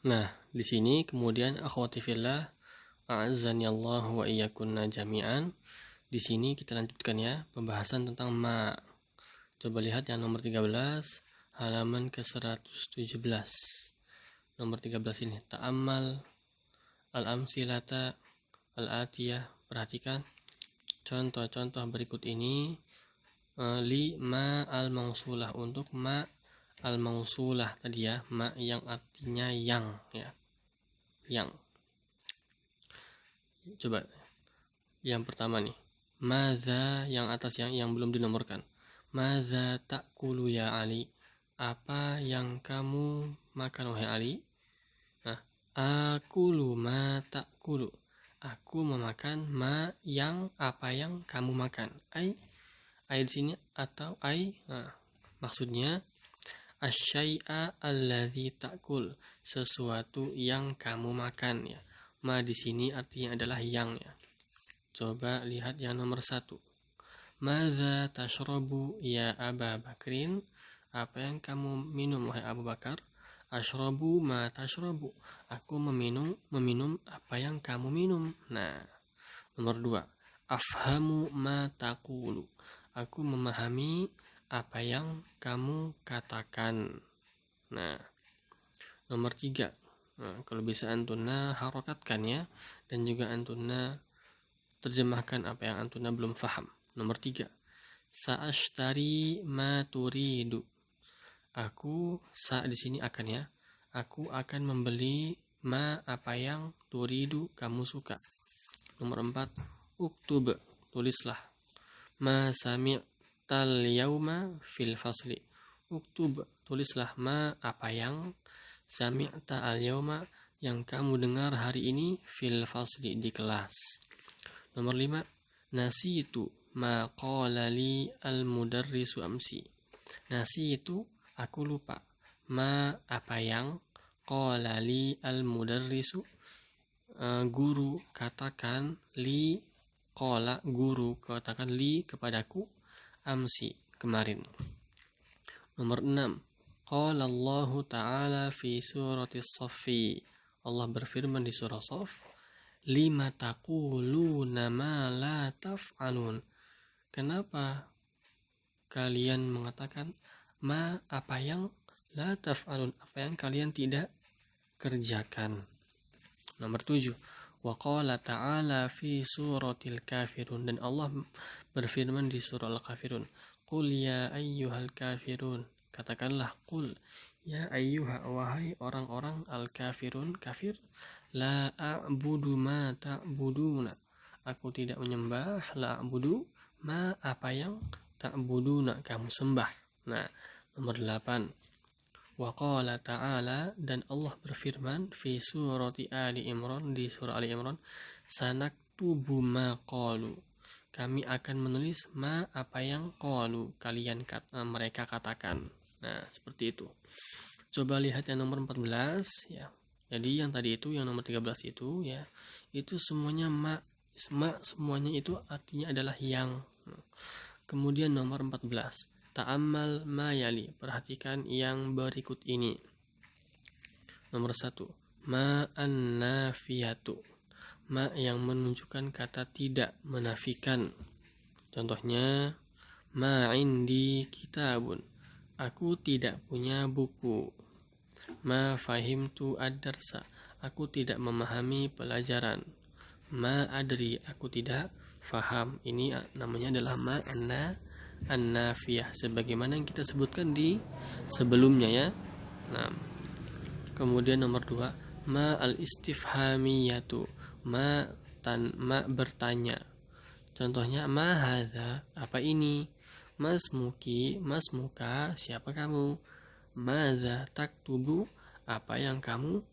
Nah, di sini kemudian akhwati fillah, a'azzani Allah wa iyyakunna jami'an. Di sini kita lanjutkan ya pembahasan tentang ma. Coba lihat yang nomor 13, halaman ke-117. Nomor 13 ini, ta'ammal al-amsilata al-atiyah. Perhatikan contoh-contoh berikut ini. Li ma al-mausulah, untuk ma al-mausulah tadi ya, ma yang artinya yang ya. Yang. Coba yang pertama nih. Maza, yang atas yang belum dinomorkan. Maza ta'kulu ya Ali? Apa yang kamu makan wahai Ali? Nah, akulu ma ta'kulu. Aku memakan ma yang apa yang kamu makan. Ai di sini atau ai. Nah, maksudnya asyai'a alladzi ta'kul, sesuatu yang kamu makan ya. Ma di sini artinya adalah yang ya. Coba lihat yang nomor 1. Madza tashrabu ya Aba Bakrin? Apa yang kamu minum wahai Abu Bakar? Ashrabu ma tashrabu. Aku meminum apa yang kamu minum. Nah, nomor 2. Afhamu ma taqulu. Aku memahami apa yang kamu katakan. Nah, nomor 3. Nah, kalau bisa antuna harokatkan ya, dan juga antuna terjemahkan apa yang antuna belum faham. Nomor 3. Sa'ashtari ma turidu. Aku di sini akan ya. Aku akan membeli ma apa yang turidu kamu suka. Nomor 4. Uktub, tulislah. Ma sami'tal yauma fil fasli. Uktub, tulislah ma apa yang sami'ta al yauma yang kamu dengar hari ini fil fasli di kelas. Nomor 5. Nasitu ma qala li al mudarrisu amsi. Nasitu, aku lupa. Ma apa yang qala li al mudarrisu, guru katakan, li qala, guru katakan li kepadaku, amsi kemarin. Nomor 6. Qala Allah Ta'ala fi surati Saffi. Allah berfirman di surah Saff, lima taquluna ma la taf'alun. Kenapa kalian mengatakan ma apa yang la taf'alun, apa yang kalian tidak kerjakan. Nomor 7. Wa qala ta'ala fi suratil kafirun, dan Allah berfirman di surah Al-Kafirun, qul ya ayyuhal kafirun. Katakanlah, qul ya ayyuha, wahai orang-orang al-kafirun, kafir. La a'budu ma ta'buduna. Aku tidak menyembah, la a'budu ma apa yang ta'buduna kamu sembah. Nah, nomor 8. Wa qala ta'ala, dan Allah berfirman fi surati Ali Imran, di surah Ali Imran, sanaktubu ma qalu. Kami akan menulis ma apa yang qalu, mereka katakan. Nah, seperti itu. Coba lihat yang nomor 14 ya. Jadi yang tadi itu, yang nomor 13 itu ya, itu semuanya ma semuanya itu artinya adalah yang. Kemudian nomor 14. Ta'ammal ma yali. Perhatikan yang berikut ini. Nomor 1. Ma an-nafiyatu. Ma yang menunjukkan kata tidak, menafikan. Contohnya, ma indi kitabun. Aku tidak punya buku. Ma fahimtu ad-darsa. Aku tidak memahami pelajaran. Ma adri. Aku tidak faham. Ini namanya adalah ma an-nafiyah, sebagaimana yang kita sebutkan di sebelumnya ya. Nah, kemudian nomor 2. Ma al-istifhamiyatu. Ma bertanya. Contohnya, ma hadza, apa ini? Masmuki, masmuka, siapa kamu? Madza taktubu, apa yang kamu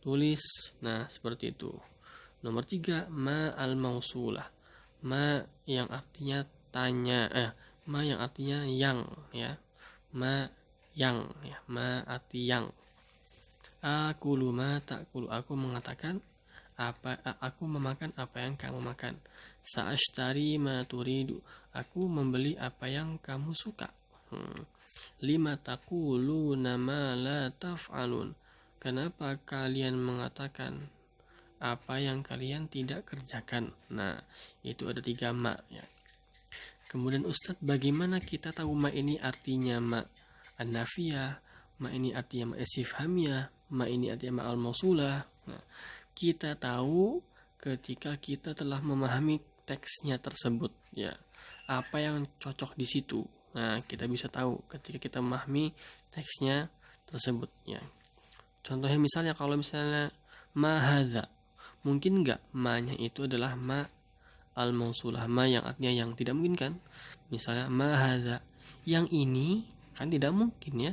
tulis? Nah, seperti itu. Nomor 3. Ma al-mausulah. Ma yang artinya tanya, ma yang artinya yang ya. Ma yang ya, ma arti yang. Akulu ma ta'kulu, aku mengatakan aku memakan apa yang kamu makan. Sa'ashtari ma turidu, aku membeli apa yang kamu suka. Lima taquluna ma la taf'alun. kenapa kalian mengatakan apa yang kalian tidak kerjakan? Nah, itu ada 3 ma ya. Kemudian Ustadz, bagaimana kita tahu ma ini artinya ma an-nafiyah, ma ini artinya ma istifhamiyah, ma ini artinya ma al-mausulah? Nah, kita tahu ketika kita telah memahami teksnya tersebut ya. Apa yang cocok di situ? Nah, kita bisa tahu ketika kita memahami teksnya tersebut ya. Contohnya misalnya kalau misalnya ma hadza, mungkin enggak ma-nya itu adalah ma al-mausulah, ma yang artinya yang tidak mungkin kan? Misalnya ma hadza, yang ini kan tidak mungkin ya.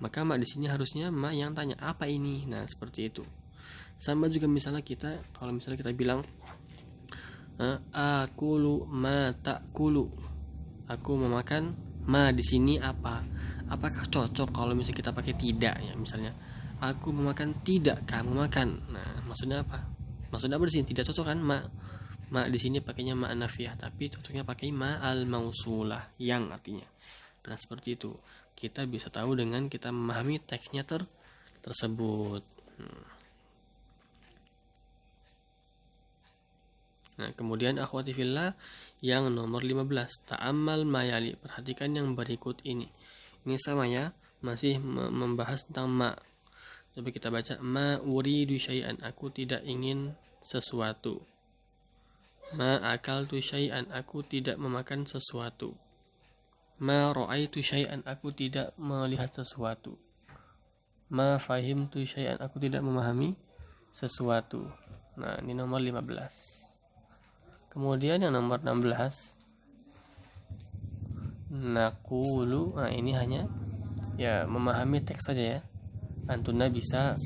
Maka ma di sini harusnya ma yang tanya apa ini. Nah, seperti itu. Sama juga misalnya kalau misalnya kita bilang akulu ma ta'kulu, aku memakan, ma di sini apa? Apakah cocok kalau misalnya kita pakai tidak ya? Misalnya aku memakan, tidak kamu makan. Nah, maksudnya apa? Maksudnya apa di sini? Tidak cocok kan? Ma di sini pakainya ma nafiyah, tapi cocoknya pakai ma al mausulah yang artinya. Nah, seperti itu. Kita bisa tahu dengan kita memahami teksnya tersebut. Nah, kemudian akhwati fillah yang nomor 15, ta'ammal mayali, perhatikan yang berikut ini. Ini sama ya, masih membahas tentang ma. Coba kita baca, ma uridu syai'an, aku tidak ingin sesuatu. Ma akaltu syai'an, aku tidak memakan sesuatu. Ma ra'aitu syai'an, aku tidak melihat sesuatu. Ma fahimtu syai'an, aku tidak memahami sesuatu. Nah, ini nomor 15. Kemudian yang nomor 16, naqulu. Nah, ini hanya ya memahami teks saja ya. Antuna bisa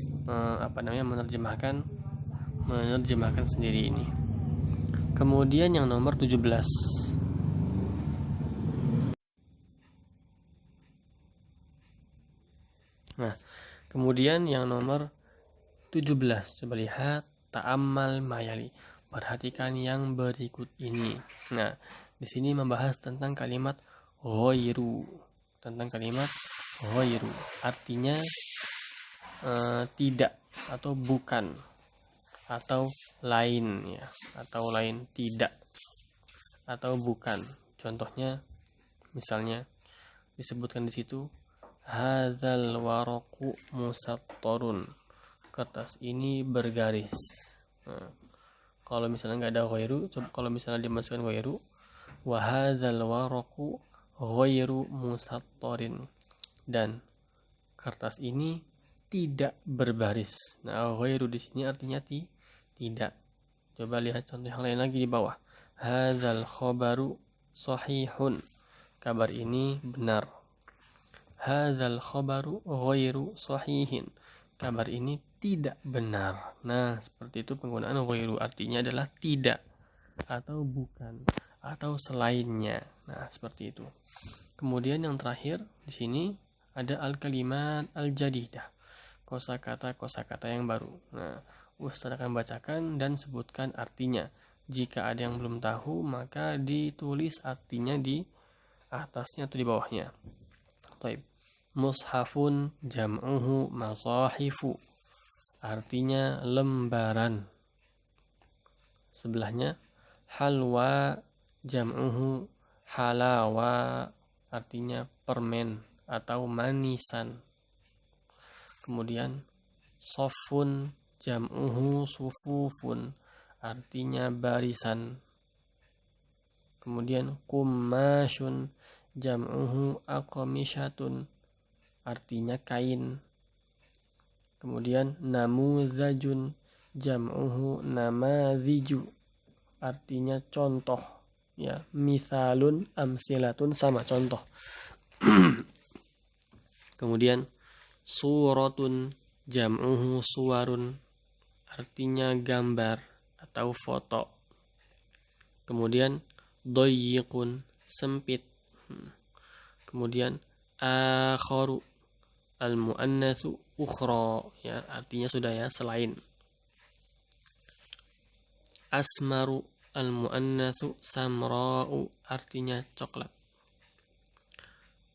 menerjemahkan sendiri ini. Kemudian yang nomor 17. Nah, kemudian yang nomor 17, coba lihat ta'ammal mayali. Perhatikan yang berikut ini. Nah, di sini membahas tentang kalimat ghairu. Artinya tidak atau bukan atau lain ya, atau lain, tidak atau bukan. Contohnya misalnya disebutkan di situ hadzal waraqu musattarun. Kertas ini bergaris. Nah, kalau misalnya nggak ada ghairu, kalau misalnya dimasukkan ghairu, wa hadzal waraqu ghairu musattarin, dan kertas ini tidak berbaris. Nah, ghairu di sini artinya tidak. Coba lihat contoh yang lain lagi di bawah. Hadzal khabaru sahihun. Kabar ini benar. Hadzal khabaru ghairu sahihin. Kabar ini tidak benar. Nah, seperti itu penggunaan ghairu, artinya adalah tidak atau bukan atau selainnya. Nah, seperti itu. Kemudian yang terakhir di sini ada al-kalimat al-jadidah. Kosakata yang baru. Nah, Ustaz akan bacakan dan sebutkan artinya. Jika ada yang belum tahu, maka ditulis artinya di atasnya atau di bawahnya. Baik. Mushafun jam'uhu masahifu, artinya lembaran. Sebelahnya halwa jam'uhu halawa, artinya permen atau manisan. Kemudian sofun jam'uhu sufufun, artinya barisan. Kemudian kummashun jam'uhu aqmishatun, artinya kain. Kemudian namuzajun jam'uhu namadziju, artinya contoh ya. Misalun amsilatun, sama contoh. Kemudian suratun jam'uhu suwarun, artinya gambar atau foto. Kemudian doyyiqun, sempit. Kemudian akharu al-mu'annasu ukhra, ya, artinya sudah ya, selain. Asmaru al-mu'annasu samra'u, artinya coklat.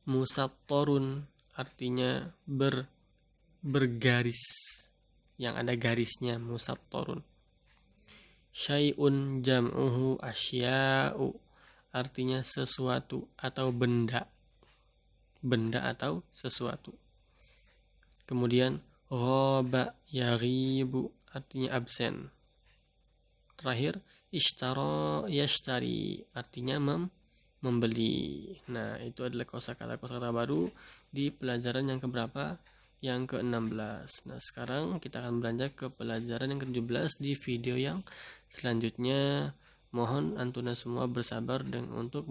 Musattarun, artinya bergaris. yang ada garisnya, musattarun. Syai'un jam'uhu asya'u, artinya sesuatu atau benda. Benda atau sesuatu. Kemudian ghaba yaghibu, artinya absen. Terakhir ishtara yashtari, artinya membeli. Nah, itu adalah kosakata baru di pelajaran yang keberapa? Yang ke-16. Nah, sekarang kita akan beranjak ke pelajaran yang ke-17 di video yang selanjutnya. Mohon antuna semua bersabar untuk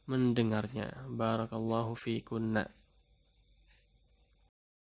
mendengarnya. Barakallahu fiikunna.